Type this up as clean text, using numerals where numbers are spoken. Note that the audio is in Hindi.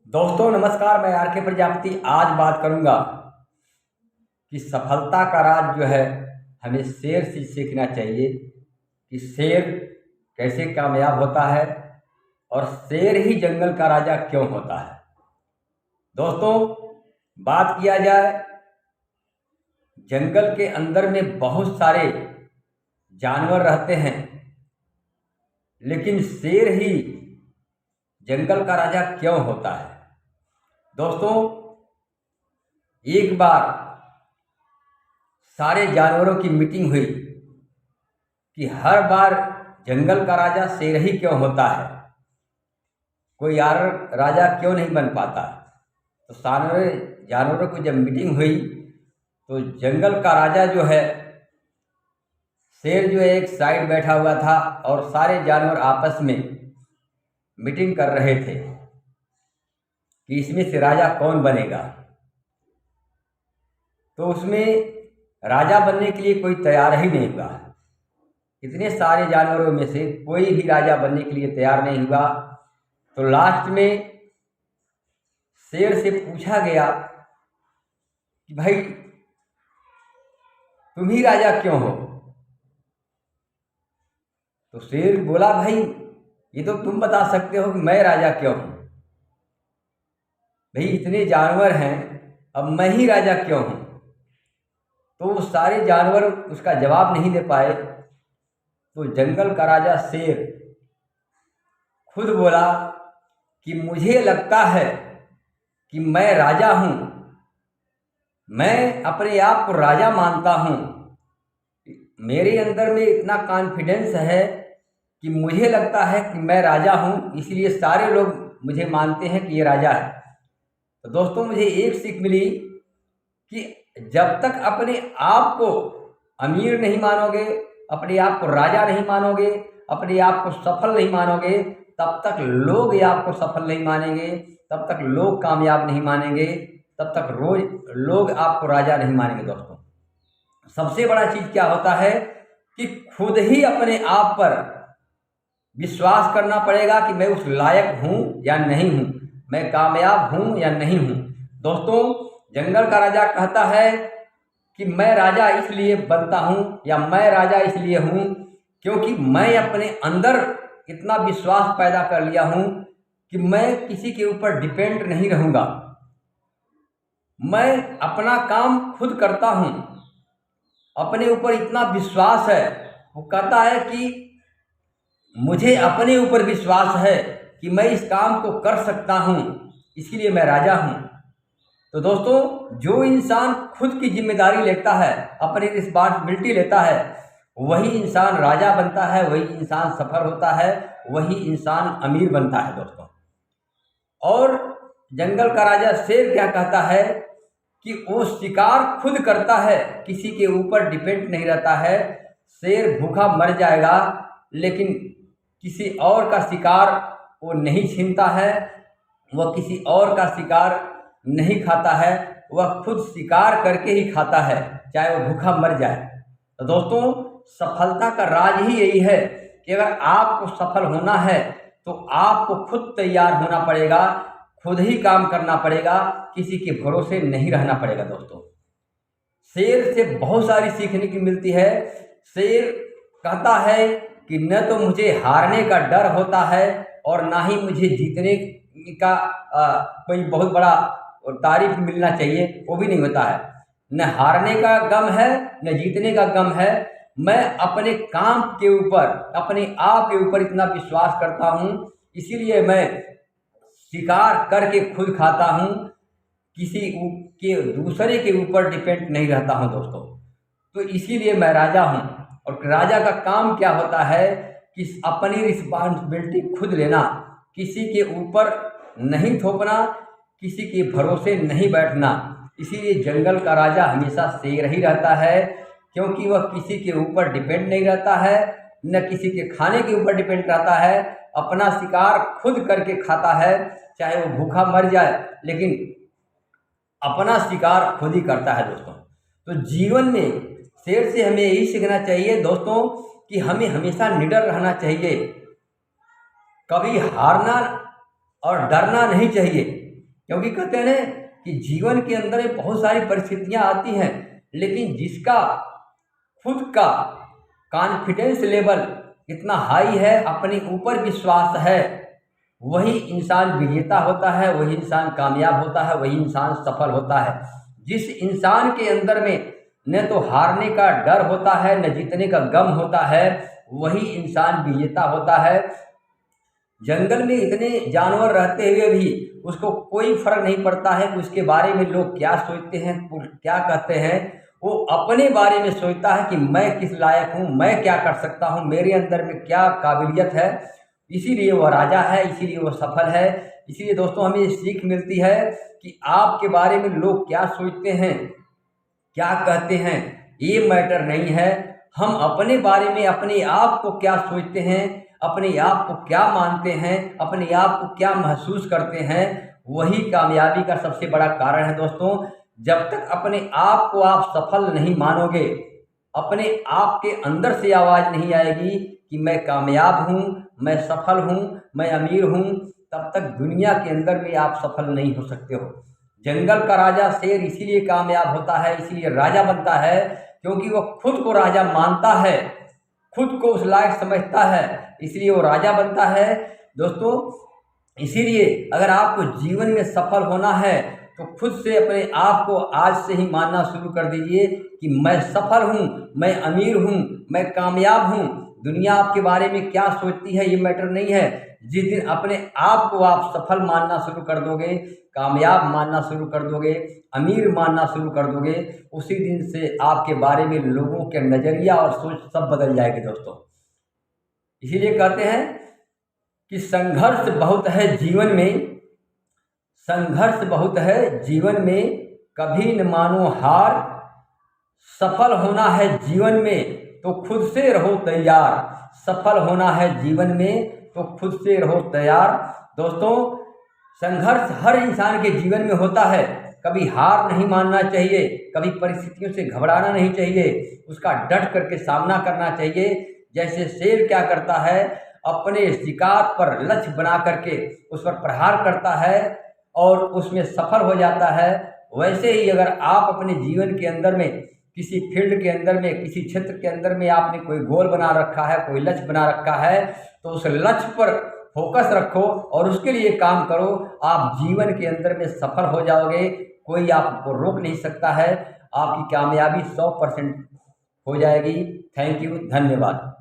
दोस्तों नमस्कार, मैं आर के प्रजापति आज बात करूंगा कि सफलता का राज जो है हमें शेर से सीखना चाहिए कि शेर कैसे कामयाब होता है और शेर ही जंगल का राजा क्यों होता है। दोस्तों बात किया जाए, जंगल के अंदर में बहुत सारे जानवर रहते हैं, लेकिन शेर ही जंगल का राजा क्यों होता है। दोस्तों एक बार सारे जानवरों की मीटिंग हुई कि हर बार जंगल का राजा शेर ही क्यों होता है, कोई और राजा क्यों नहीं बन पाता। तो सारे जानवरों की जब मीटिंग हुई तो जंगल का राजा जो है शेर जो है एक साइड बैठा हुआ था और सारे जानवर आपस में मीटिंग कर रहे थे कि इसमें से राजा कौन बनेगा। तो उसमें राजा बनने के लिए कोई तैयार ही नहीं हुआ। इतने सारे जानवरों में से कोई भी राजा बनने के लिए तैयार नहीं हुआ। तो लास्ट में शेर से पूछा गया कि भाई तुम ही राजा क्यों हो। तो शेर बोला, भाई ये तो तुम बता सकते हो कि मैं राजा क्यों हूं। भाई इतने जानवर हैं, अब मैं ही राजा क्यों हूं। तो वो सारे जानवर उसका जवाब नहीं दे पाए। तो जंगल का राजा शेर खुद बोला कि मुझे लगता है कि मैं राजा हूं, मैं अपने आप को राजा मानता हूं। मेरे अंदर में इतना कॉन्फिडेंस है कि मुझे लगता है कि मैं राजा हूं, इसलिए सारे लोग मुझे मानते हैं कि ये राजा है। तो दोस्तों मुझे एक सीख मिली कि जब तक अपने आप को अमीर नहीं मानोगे, अपने आप को राजा नहीं मानोगे, अपने आप को सफल नहीं मानोगे, तब तक लोग आपको सफल नहीं मानेंगे, तब तक लोग कामयाब नहीं मानेंगे, तब तक रोज लोग आपको राजा नहीं मानेंगे। दोस्तों सबसे बड़ा चीज़ क्या होता है कि खुद ही अपने आप पर विश्वास करना पड़ेगा कि मैं उस लायक हूँ या नहीं हूँ, मैं कामयाब हूँ या नहीं हूँ। दोस्तों जंगल का राजा कहता है कि मैं राजा इसलिए बनता हूँ या मैं राजा इसलिए हूँ क्योंकि मैं अपने अंदर इतना विश्वास पैदा कर लिया हूँ कि मैं किसी के ऊपर डिपेंड नहीं रहूँगा। मैं अपना काम खुद करता हूँ, अपने ऊपर इतना विश्वास है। वो कहता है कि मुझे अपने ऊपर विश्वास है कि मैं इस काम को कर सकता हूँ, इसलिए मैं राजा हूँ। तो दोस्तों जो इंसान खुद की जिम्मेदारी लेता है, अपनी रिस्पॉन्सिबिलिटी लेता है, वही इंसान राजा बनता है, वही इंसान सफल होता है, वही इंसान अमीर बनता है। दोस्तों और जंगल का राजा शेर क्या कहता है कि वो शिकार खुद करता है, किसी के ऊपर डिपेंड नहीं रहता है। शेर भूखा मर जाएगा लेकिन किसी और का शिकार वो नहीं छीनता है, वह किसी और का शिकार नहीं खाता है, वह खुद शिकार करके ही खाता है, चाहे वो भूखा मर जाए। तो दोस्तों सफलता का राज ही यही है कि अगर आपको सफल होना है तो आपको खुद तैयार होना पड़ेगा, खुद ही काम करना पड़ेगा, किसी के भरोसे नहीं रहना पड़ेगा। दोस्तों शेर से बहुत सारी सीखने की मिलती है। शेर कहता है कि न तो मुझे हारने का डर होता है और ना ही मुझे जीतने का कोई बहुत बड़ा तारीफ मिलना चाहिए, वो भी नहीं होता है। न हारने का गम है न जीतने का गम है। मैं अपने काम के ऊपर, अपने आप के ऊपर इतना विश्वास करता हूँ, इसीलिए मैं शिकार करके खुद खाता हूँ, किसी के दूसरे के ऊपर डिपेंड नहीं रहता हूँ। दोस्तों तो इसीलिए मैं राजा हूँ। और राजा का काम क्या होता है कि अपनी रिस्पॉन्सिबिलिटी खुद लेना, किसी के ऊपर नहीं थोपना, किसी के भरोसे नहीं बैठना। इसीलिए जंगल का राजा हमेशा शेर ही रहता है, क्योंकि वह किसी के ऊपर डिपेंड नहीं रहता है, न किसी के खाने के ऊपर डिपेंड रहता है, अपना शिकार खुद करके खाता है, चाहे वो भूखा मर जाए लेकिन अपना शिकार खुद ही करता है। दोस्तों तो जीवन में शेर से हमें यही सीखना चाहिए दोस्तों कि हमें हमेशा निडर रहना चाहिए, कभी हारना और डरना नहीं चाहिए। क्योंकि कहते हैं ना कि जीवन के अंदर में बहुत सारी परिस्थितियां आती हैं, लेकिन जिसका खुद का कॉन्फिडेंस लेवल इतना हाई है, अपने ऊपर विश्वास है, वही इंसान विजेता होता है, वही इंसान कामयाब होता है, वही इंसान सफल होता है। जिस इंसान के अंदर में न तो हारने का डर होता है, न जीतने का गम होता है, वही इंसान विजेता होता है। जंगल में इतने जानवर रहते हुए भी उसको कोई फर्क नहीं पड़ता है कि उसके बारे में लोग क्या सोचते हैं, क्या कहते हैं। वो अपने बारे में सोचता है कि मैं किस लायक हूँ, मैं क्या कर सकता हूँ, मेरे अंदर में क्या काबिलियत है। इसीलिए वह राजा है, इसीलिए वह सफल है। इसीलिए दोस्तों हमें ये सीख मिलती है कि आपके बारे में लोग क्या सोचते हैं, क्या कहते हैं, ये मैटर नहीं है। हम अपने बारे में अपने आप को क्या सोचते हैं, अपने आप को क्या मानते हैं, अपने आप को क्या महसूस करते हैं, वही कामयाबी का सबसे बड़ा कारण है दोस्तों। जब तक अपने आप को आप सफल नहीं मानोगे, अपने आप के अंदर से आवाज़ नहीं आएगी कि मैं कामयाब हूँ, मैं सफल हूँ, मैं अमीर हूँ, तब तक दुनिया के अंदर में आप सफल नहीं हो सकते हो। जंगल का राजा शेर इसीलिए कामयाब होता है, इसीलिए राजा बनता है, क्योंकि वो खुद को राजा मानता है, खुद को उस लायक समझता है, इसलिए वो राजा बनता है दोस्तों। इसीलिए अगर आपको जीवन में सफल होना है तो खुद से अपने आप को आज से ही मानना शुरू कर दीजिए कि मैं सफल हूँ, मैं अमीर हूँ, मैं कामयाब हूँ। दुनिया आपके बारे में क्या सोचती है ये मैटर नहीं है। जिस दिन अपने आप को आप सफल मानना शुरू कर दोगे, कामयाब मानना शुरू कर दोगे, अमीर मानना शुरू कर दोगे, उसी दिन से आपके बारे में लोगों के नज़रिया और सोच सब बदल जाएगी दोस्तों। इसीलिए कहते हैं कि संघर्ष बहुत है जीवन में, संघर्ष बहुत है जीवन में, कभी न मानो हार। सफल होना है जीवन में तो खुद से रहो तैयार, सफल होना है जीवन में तो खुद से रहो तैयार। दोस्तों संघर्ष हर इंसान के जीवन में होता है, कभी हार नहीं मानना चाहिए, कभी परिस्थितियों से घबराना नहीं चाहिए, उसका डट करके सामना करना चाहिए। जैसे शेर क्या करता है, अपने शिकार पर लक्ष्य बना करके उस पर प्रहार करता है और उसमें सफल हो जाता है, वैसे ही अगर आप अपने जीवन के अंदर में किसी फील्ड के अंदर में, किसी क्षेत्र के अंदर में आपने कोई गोल बना रखा है, कोई लक्ष्य बना रखा है, तो उस लक्ष्य पर फोकस रखो और उसके लिए काम करो। आप जीवन के अंदर में सफल हो जाओगे, कोई आपको रोक नहीं सकता है, आपकी कामयाबी 100% हो जाएगी। थैंक यू, धन्यवाद।